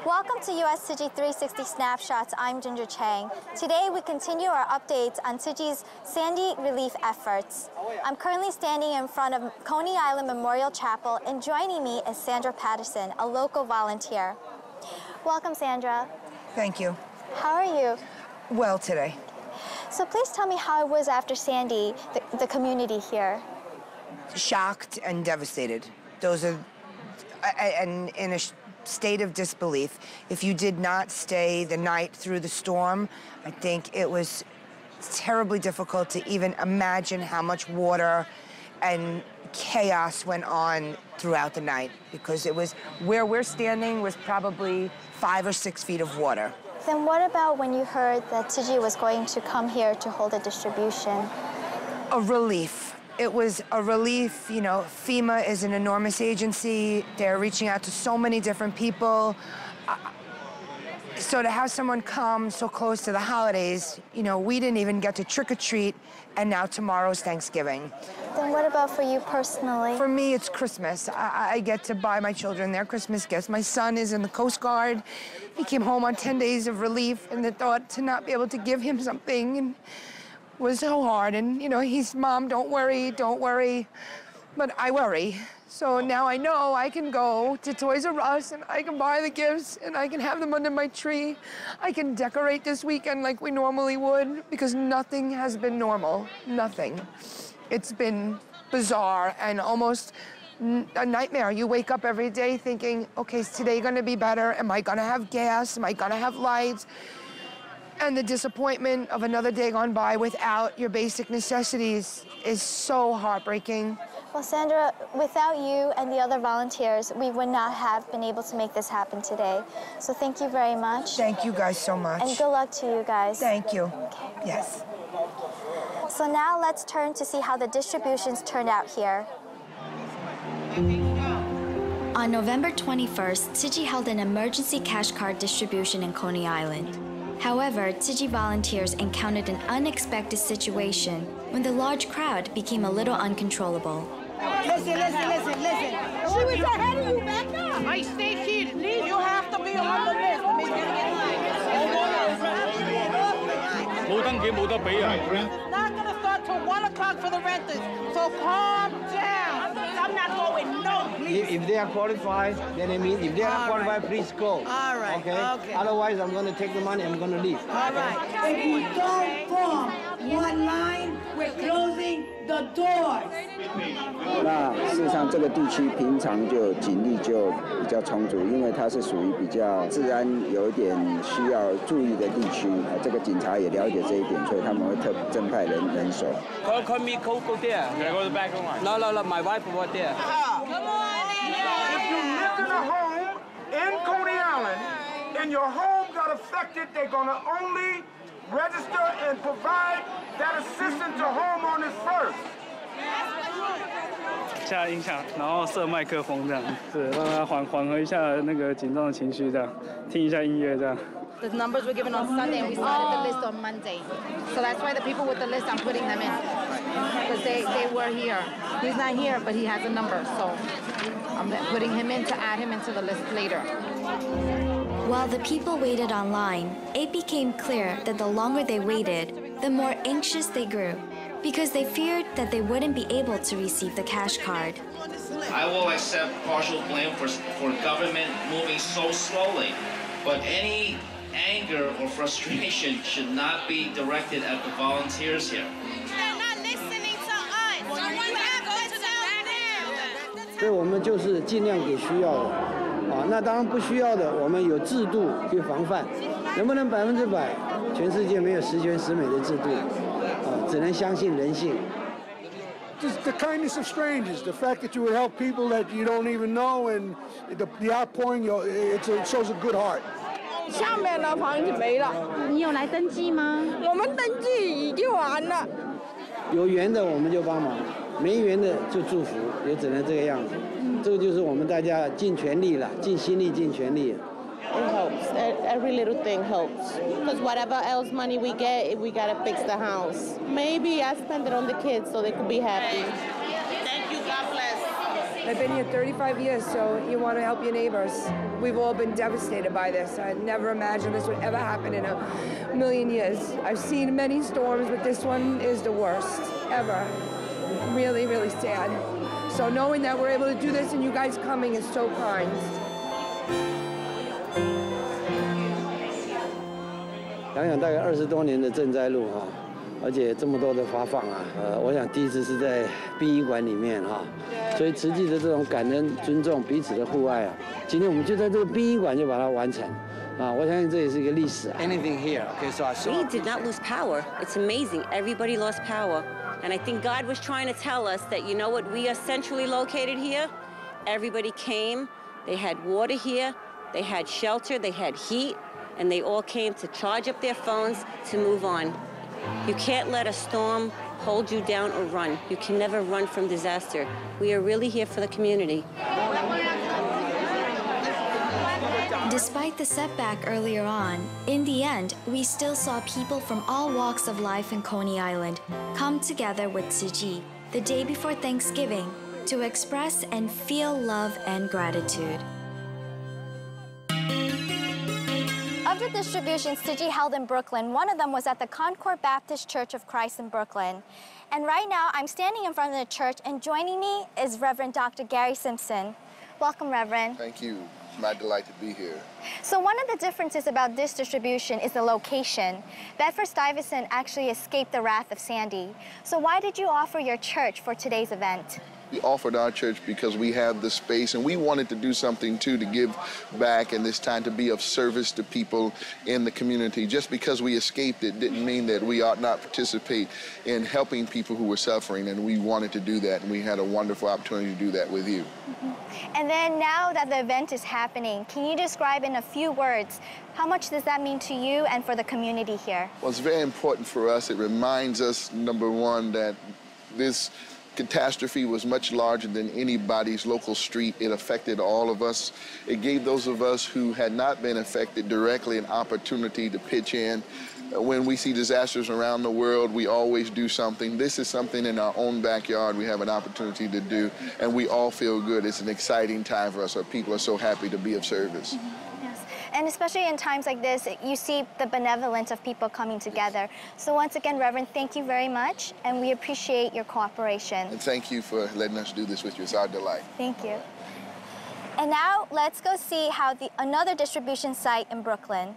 Welcome to US Tsuji 360 Snapshots. I'm Ginger Chang. Today we continue our updates on Tsuji's Sandy relief efforts. I'm currently standing in front of Coney Island Memorial Chapel, and joining me is Sandra Patterson, a local volunteer. Welcome, Sandra. Thank you. How are you? Well today. So please tell me how it was after Sandy, the community here. Shocked and devastated. Those are, and in a state of disbelief. If you did not stay the night through the storm, I think it was terribly difficult to even imagine how much water and chaos went on throughout the night, because it was, where we're standing was probably 5 or 6 feet of water. Then what about when you heard that Tsuji was going to come here to hold a distribution? A relief. It was a relief. You know, FEMA is an enormous agency. They're reaching out to so many different people. So to have someone come so close to the holidays, you know, we didn't even get to trick-or-treat, and now tomorrow's Thanksgiving. Then what about for you personally? For me, it's Christmas. I get to buy my children their Christmas gifts. My son is in the Coast Guard. He came home on 10 days of relief, and the thought to not be able to give him something was so hard. And, you know, he's, Mom, don't worry, don't worry. But I worry. So now I know I can go to Toys R Us and I can buy the gifts and I can have them under my tree. I can decorate this weekend like we normally would, because nothing has been normal, nothing. It's been bizarre and almost a nightmare. You wake up every day thinking, okay, is today gonna be better? Am I gonna have gas? Am I gonna have lights? And the disappointment of another day gone by without your basic necessities is so heartbreaking. Well, Sandra, without you and the other volunteers, we would not have been able to make this happen today. So thank you very much. Thank you guys so much. And good luck to you guys. Thank you. Okay. Yes. So now let's turn to see how the distributions turned out here. On November 21st, Tsuji held an emergency cash card distribution in Coney Island. However, Tsuji volunteers encountered an unexpected situation when the large crowd became a little uncontrollable. Listen. She was ahead of you, back up. I stay here. You have to be on the list. It's not going to start till 1 o'clock for the renters, so calm down. I'm not going, no, please. If they are qualified, then I mean, if they are not qualified, please go. All right, okay. Otherwise, I'm going to take the money, I'm going to leave. All right. If you don't form one line, we're closing the doors. 那事实上，这个地区平常就警力就比较充足，因为它是属于比较治安有一点需要注意的地区。这个警察也了解这一点，所以他们会特增派人手。Call me, go there. Yeah, go to the back of line. No, my wife was there. Come on, If you lived in a home in Coney Island and your home got affected, they're going to only register and provide that assistance to homeowners first. 下音响，然后设麦克风这样，是让他缓和一下那个紧张的情绪，这样听一下音乐这样。 The numbers were given on Sunday, and we started the list on Monday. So that's why the people with the list, I'm putting them in. Because they were here. He's not here, but he has a number. So I'm putting him in to add him into the list later. While the people waited online, it became clear that the longer they waited, the more anxious they grew, because they feared that they wouldn't be able to receive the cash card. I will accept partial blame for government moving so slowly, but any anger or frustration should not be directed at the volunteers here. They're not listening to us. We have to tell them. 所以我们就是尽量给需要的，那当然不需要的，我们有制度去防范。能不能100%？全世界没有十全十美的制度，只能相信人性。 Just the kindness of strangers, the fact that you would help people that you don't even know, and the outpouring, it shows a good heart. 下面的房子没了。你有来登记吗？我们登记已经完了。有缘的我们就帮忙，没缘的就祝福，也只能这个样子。这个就是我们大家尽全力了，尽心力，尽全力。 It helps. Every little thing helps. Because whatever else money we get, we gotta fix the house. Maybe I spend it on the kids so they could be happy. Thank you. God bless. I've been here 35 years, so you want to help your neighbors. We've all been devastated by this. I never imagined this would ever happen in a million years. I've seen many storms, but this one is the worst ever. Really, really sad. So knowing that we're able to do this and you guys coming is so kind. 想想大概20多年的赈灾路哈，而且这么多的发放啊，我想第一次是在殡仪馆里面哈，所以实际的这种感恩、尊重彼此的互爱啊，今天我们就在这个殡仪馆就把它完成。 我相信这也是一个历史。Anything here? Okay, so I saw. We did not lose power. It's amazing. Everybody lost power, and I think God was trying to tell us that you know what? We are centrally located here. Everybody came. They had water here. They had shelter. They had heat, and they all came to charge up their phones to move on. You can't let a storm hold you down or run. You can never run from disaster. We are really here for the community. Despite the setback earlier on, in the end, we still saw people from all walks of life in Coney Island come together with Tzu Chi the day before Thanksgiving to express and feel love and gratitude. Of the distributions Tzu Chi held in Brooklyn, one of them was at the Concord Baptist Church of Christ in Brooklyn. And right now, I'm standing in front of the church, and joining me is Reverend Dr. Gary Simpson. Welcome, Reverend. Thank you. My delight to be here. So one of the differences about this distribution is the location. Bedford-Stuyvesant actually escaped the wrath of Sandy. So why did you offer your church for today's event? We offered our church because we have the space and we wanted to do something too to give back in this time, to be of service to people in the community. Just because we escaped it didn't mean that we ought not participate in helping people who were suffering, and we wanted to do that, and we had a wonderful opportunity to do that with you. And then now that the event is happening, can you describe in a few words, how much does that mean to you and for the community here? Well, it's very important for us. It reminds us, number one, that this catastrophe was much larger than anybody's local street. It affected all of us. It gave those of us who had not been affected directly an opportunity to pitch in. When we see disasters around the world, we always do something. This is something in our own backyard we have an opportunity to do, and we all feel good. It's an exciting time for us. Our people are so happy to be of service. And especially in times like this, you see the benevolence of people coming together. So once again, Reverend, thank you very much, and we appreciate your cooperation. And thank you for letting us do this with you. It's our delight. Thank you. And now let's go see how another distribution site in Brooklyn.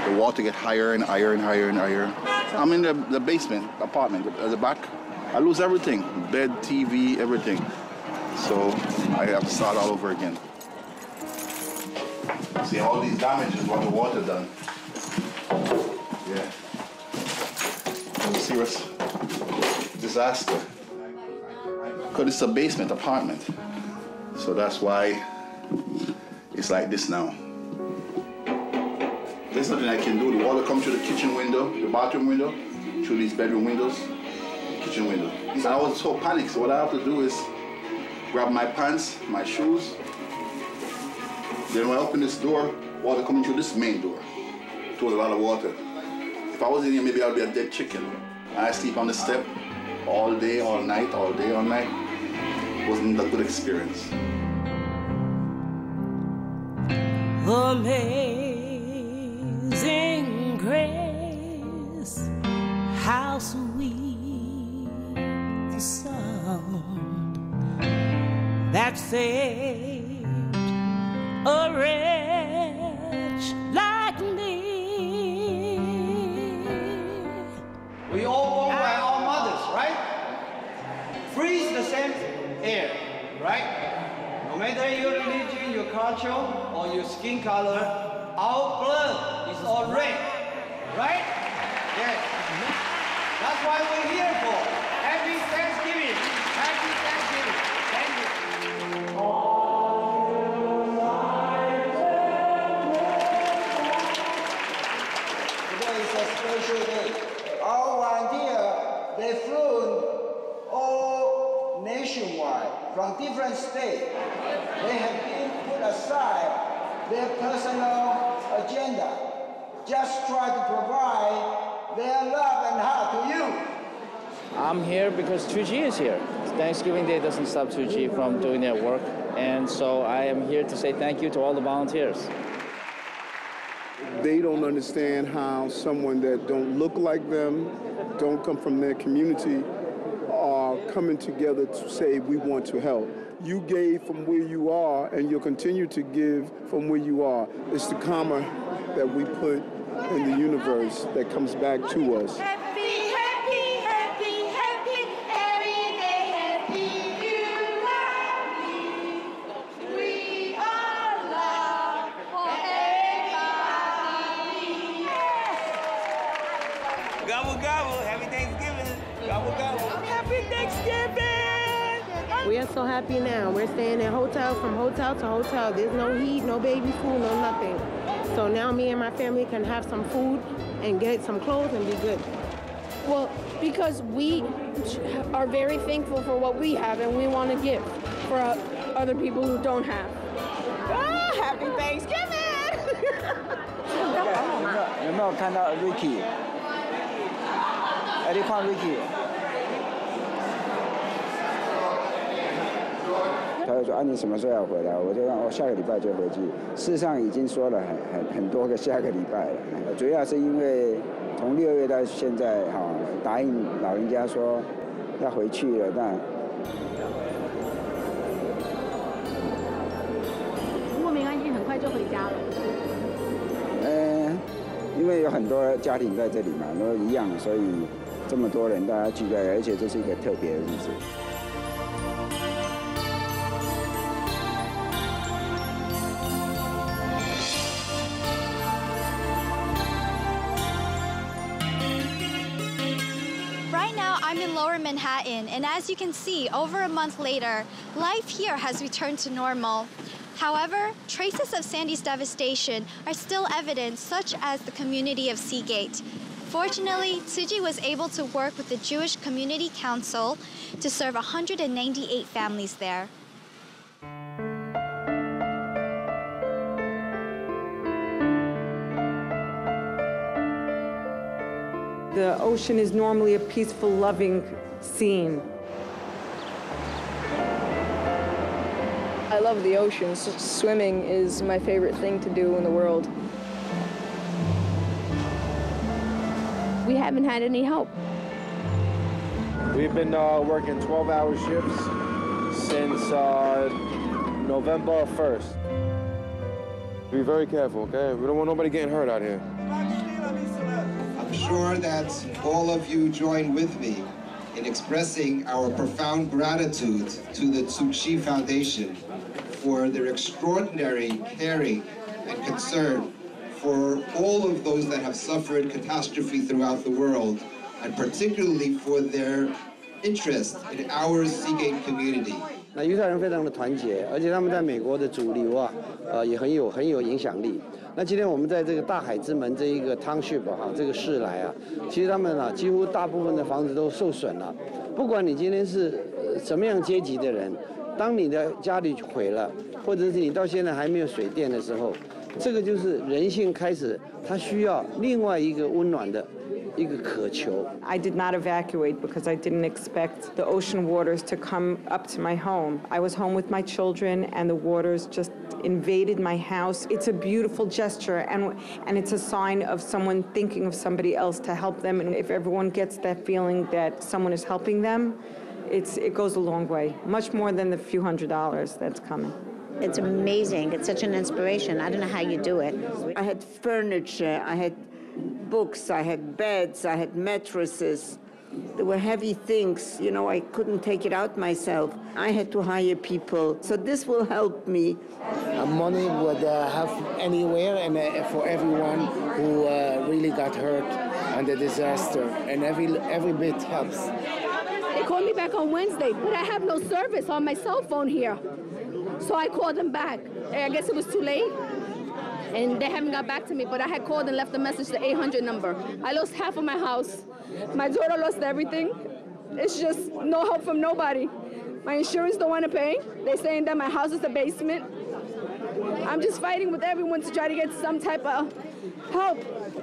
The water get higher and higher and higher and higher. I'm in the basement apartment at the back. I lose everything, bed, TV, everything. So I have to start all over again. See, all these damages what the water done. Yeah. It was a serious disaster. Because it's a basement apartment. So that's why it's like this now. There's nothing I can do. The water comes through the kitchen window, the bathroom window, through these bedroom windows, kitchen window. And I was so panicked, so what I have to do is grab my pants, my shoes. Then when I open this door, water coming through this main door. It was a lot of water. If I was in here, maybe I'd be a dead chicken. I sleep on the step all day, all night, all day, all night. It wasn't a good experience. Amazing grace, how sweet the sound that saved a wretch like me. We all born by our mothers, right? Breathe the same air, right? No matter your religion, your culture, or your skin color, our blood is all red, right? Yes. That's why we're here for. Happy Thanksgiving. Happy Thanksgiving. Thank you. Today is a special day. Our volunteers, they flew all nationwide from from different states. They have been put aside their personal agenda. Just try to provide their love and heart to you. I'm here because 2G is here. Thanksgiving Day doesn't stop 2G from doing their work. And so I am here to say thank you to all the volunteers. They don't understand how someone that don't look like them, don't come from their community, are coming together to say we want to help. You gave from where you are, and you'll continue to give from where you are. It's the karma that we put in the universe that comes back to us. Gobble, gobble. Happy Thanksgiving. Gobble, gobble. Happy Thanksgiving. We are so happy now. We're staying in hotel from hotel to hotel. There's no heat, no baby food, no nothing. So now me and my family can have some food and get some clothes and be good. Well, because we are very thankful for what we have and we want to give for other people who don't have. Ah, happy Thanksgiving. 有没有看到 Ricky？ 哎，你看 Ricky。他就说啊，你什么时候要回来？我就说我下个礼拜就回去。事实上已经说了很多个下个礼拜了。主要是因为从6月到现在哈，答应老人家说要回去了，那。不过没关系，很快就回家了。因为有很多家庭在这里嘛，都一样，所以这么多人大家聚在，而且这是一个特别的日子。Right now, I'm in Lower Manhattan, and as you can see, over a month later, life here has returned to normal. However, traces of Sandy's devastation are still evident, such as the community of Seagate. Fortunately, Tsuji was able to work with the Jewish Community Council to serve 198 families there. The ocean is normally a peaceful, loving scene. I love the ocean. Swimming is my favorite thing to do in the world. We haven't had any help. We've been working 12-hour shifts since November 1st. Be very careful, okay? We don't want nobody getting hurt out here. I'm sure that all of you join with me in expressing our profound gratitude to the Tzu Chi Foundation for their extraordinary caring and concern for all of those that have suffered catastrophe throughout the world, and particularly for their interest in our Seagate community. 那犹太人非常的团结，而且他们在美国的主流啊，也很有影响力。那今天我们在这个大海之门这一个 township 哈，这个市来啊，其实他们啊，几乎大部分的房子都受损了。不管你今天是什么样阶级的人，当你的家里毁了，或者是你到现在还没有水电的时候，这个就是人性开始，他需要另外一个温暖的。一个渴求。I did not evacuate because I didn't expect the ocean waters to come up to my home. I was home with my children and the waters just invaded my house. It's a beautiful gesture and it's a sign of someone thinking of somebody else to help them. And if everyone gets that feeling that someone is helping them, it goes a long way, much more than the few $100s that's coming. It's amazing. It's such an inspiration. I don't know how you do it. I had furniture, I had books, I had beds, I had mattresses. There were heavy things, you know, I couldn't take it out myself. I had to hire people, so this will help me. Money would have anywhere and for everyone who really got hurt on the disaster, and every bit helps. They called me back on Wednesday, but I have no service on my cell phone here. So I called them back. I guess it was too late. And they haven't got back to me, but I had called and left a message to the 800 number. I lost half of my house. My daughter lost everything. It's just no help from nobody. My insurance don't want to pay. They're saying that my house is a basement. I'm just fighting with everyone to try to get some type of help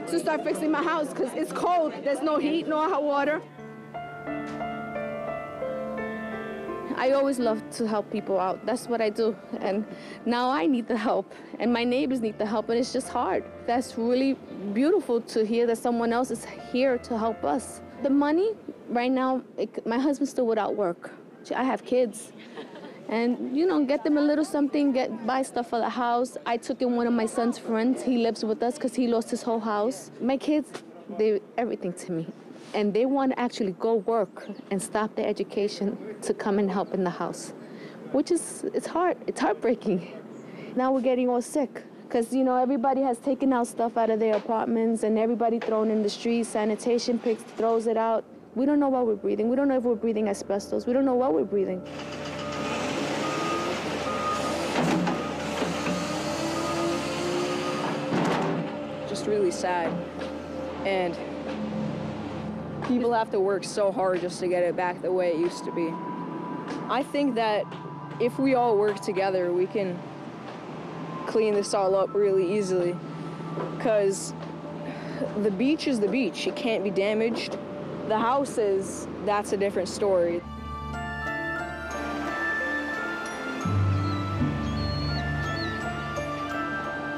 to start fixing my house because it's cold. There's no heat, no hot water. I always love to help people out. That's what I do. And now I need the help, and my neighbors need the help, and it's just hard. That's really beautiful to hear that someone else is here to help us. The money, right now, my husband's still without work. I have kids. And, you know, get them a little something, buy stuff for the house. I took in one of my son's friends. He lives with us because he lost his whole house. My kids, they're everything to me. And they want to actually go work and stop their education to come and help in the house, which is, it's hard. It's heartbreaking. Now we're getting all sick because, you know, everybody has taken out stuff out of their apartments and everybody thrown in the streets. Sanitation picks, throws it out. We don't know what we're breathing. We don't know if we're breathing asbestos. We don't know what we're breathing. Just really sad. And people have to work so hard just to get it back the way it used to be. I think that if we all work together, we can clean this all up really easily. Because the beach is the beach. It can't be damaged. The houses, that's a different story.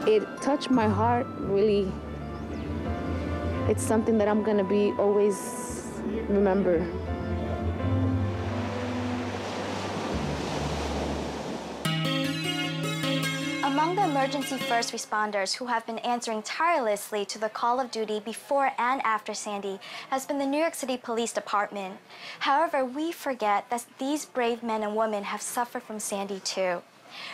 It touched my heart, really. It's something that I'm gonna be always remember. Among the emergency first responders who have been answering tirelessly to the call of duty before and after Sandy has been the New York City Police Department. However, we forget that these brave men and women have suffered from Sandy too.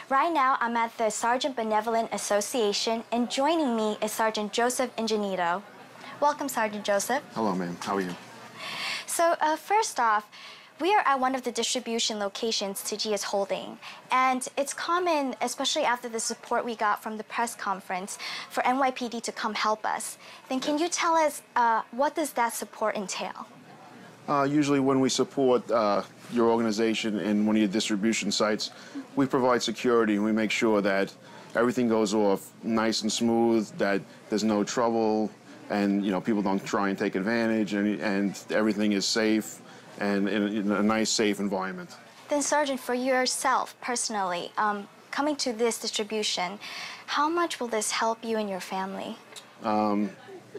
Right now, I'm at the Sergeant Benevolent Association, and joining me is Sergeant Joseph Ingenito. Welcome, Sergeant Joseph. Hello, ma'am. How are you? So, first off, we are at one of the distribution locations Tiji is holding, and it's common, especially after the support we got from the press conference, for NYPD to come help us. Then can you tell us what does that support entail? Usually when we support your organization in one of your distribution sites, we provide security and we make sure that everything goes off nice and smooth, that there's no trouble, and you know people don't try and take advantage, and everything is safe and in a nice, safe environment. Then, Sergeant, for yourself personally, coming to this distribution, how much will this help you and your family?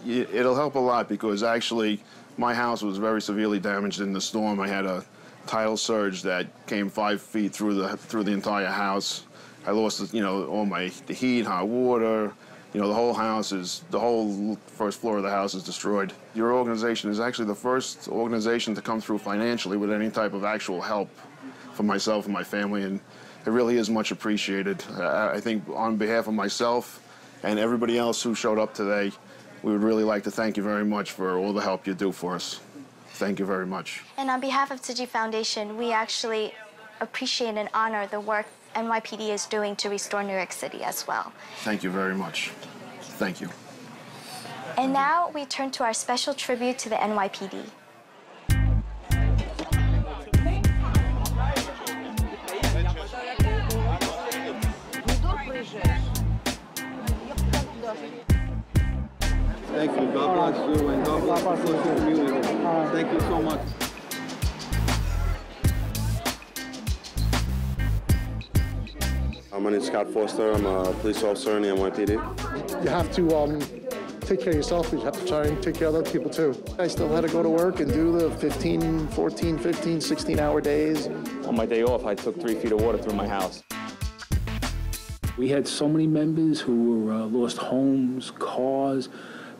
It'll help a lot because actually my house was very severely damaged in the storm. I had a tidal surge that came 5 feet through the entire house. I lost, you know, all the heat, hot water. You know, the whole first floor of the house is destroyed. Your organization is actually the first organization to come through financially with any type of actual help for myself and my family, and it really is much appreciated. I think on behalf of myself and everybody else who showed up today, we would really like to thank you very much for all the help you do for us. Thank you very much. And on behalf of Tiji Foundation, we actually appreciate and honor the work NYPD is doing to restore New York City as well. Thank you very much. Thank you. And now we turn to our special tribute to the NYPD. Thank you. God bless you, and God bless the community. Thank you so much. My name is Scott Foster. I'm a police officer in the NYPD. You have to take care of yourself, but you have to try and take care of other people too. I still had to go to work and do the 15, 14, 15, 16-hour days. On my day off, I took 3 feet of water through my house. We had so many members who were lost homes, cars.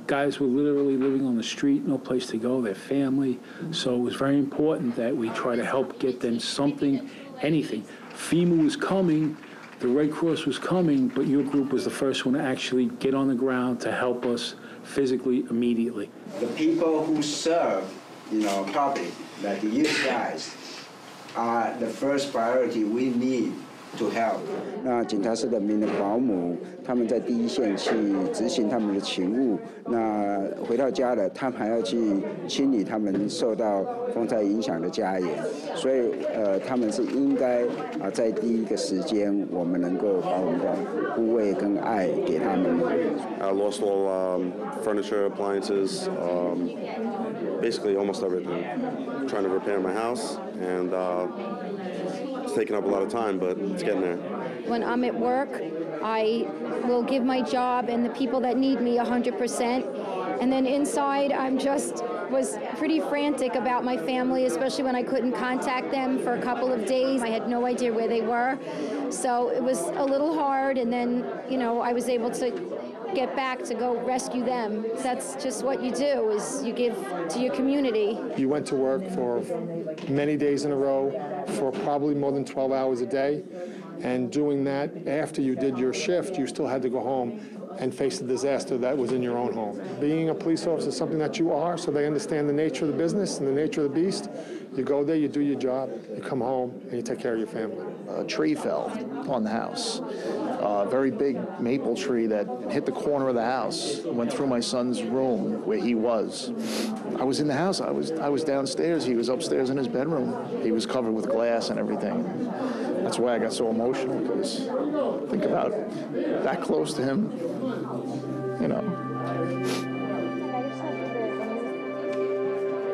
Guys were literally living on the street, no place to go, their family. So it was very important that we try to help get them something, anything. FEMA was coming, the Red Cross was coming, but your group was the first one to actually get on the ground to help us physically, immediately. The people who serve, you know, public, like you guys, are the first priority we need to help. 那警察室的民的保姆，他们在第一线去执行他们的勤务。那回到家了，他们还要去清理他们受到风灾影响的家园。所以他们是应该在第一个时间，我们能够把我们的护卫跟爱给他们。I lost all furniture, appliances, basically almost everything. Trying to repair my house, and it's taking up a lot of time, but it's getting there. When I'm at work, I will give my job and the people that need me 100%. And then inside, was pretty frantic about my family, especially when I couldn't contact them for a couple of days. I had no idea where they were. So it was a little hard, and then, I was able to get back to go rescue them. That's just what you do, is you give to your community. You went to work for many days in a row for probably more than 12 hours a day. And doing that, after you did your shift, you still had to go home and face the disaster that was in your own home. Being a police officer is something that you are, so they understand the nature of the business and the nature of the beast. You go there, you do your job, you come home, and you take care of your family. A tree fell on the house. A very big maple tree that hit the corner of the house, went through my son's room where he was. I was in the house. I was downstairs. He was upstairs in his bedroom. He was covered with glass and everything. That's why I got so emotional, because think about that close to him,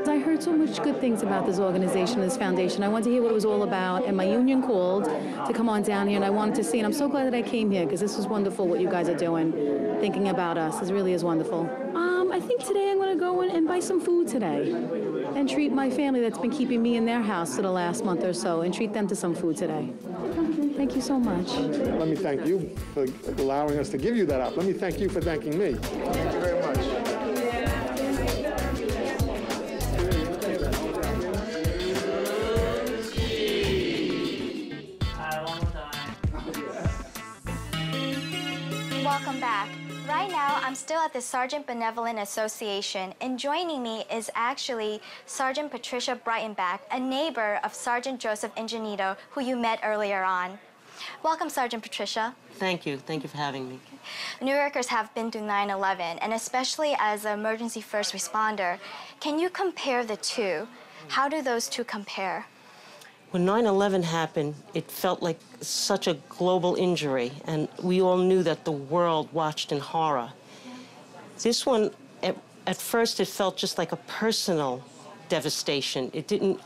I heard so much good things about this organization, this foundation. I wanted to hear what it was all about, and my union called to come on down here, and I wanted to see, and I'm so glad that I came here, because this is wonderful what you guys are doing, thinking about us. This really is wonderful. I think today I'm going to go in and buy some food today and treat my family that's been keeping me in their house for the last month or so, and treat them to some food today. Thank you so much. Let me thank you for allowing us to give you that up. Let me thank you for thanking me. Thank you very much. Welcome back. Right now, I'm still at the Sergeant Benevolent Association, and joining me is actually Sergeant Patricia Breitenbach, a neighbor of Sergeant Joseph Ingenito, who you met earlier on. Welcome, Sergeant Patricia. Thank you. Thank you for having me. New Yorkers have been through 9/11, and especially as an emergency first responder, can you compare the two? How do those two compare? When 9/11 happened, it felt like such a global injury, and we all knew that the world watched in horror. This one, at first, it felt just like a personal devastation.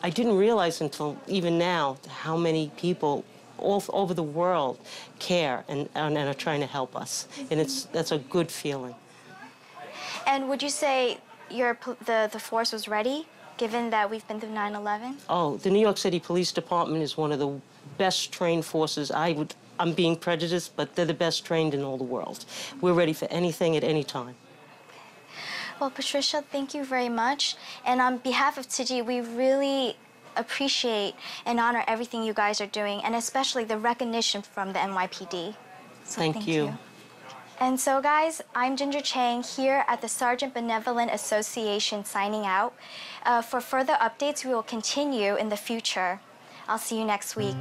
I didn't realize until even now how many people all over the world care and are trying to help us, and that's a good feeling. And would you say the force was ready, given that we've been through 9/11? Oh, the New York City Police Department is one of the best trained forces. I'm being prejudiced, but they're the best trained in all the world. We're ready for anything at any time. Well, Patricia, thank you very much. And on behalf of TIGI, we really appreciate and honor everything you guys are doing, and especially the recognition from the NYPD. So thank you. And so, guys, I'm Ginger Chang here at the Sergeant Benevolent Association signing out. For further updates, we will continue in the future. I'll see you next week.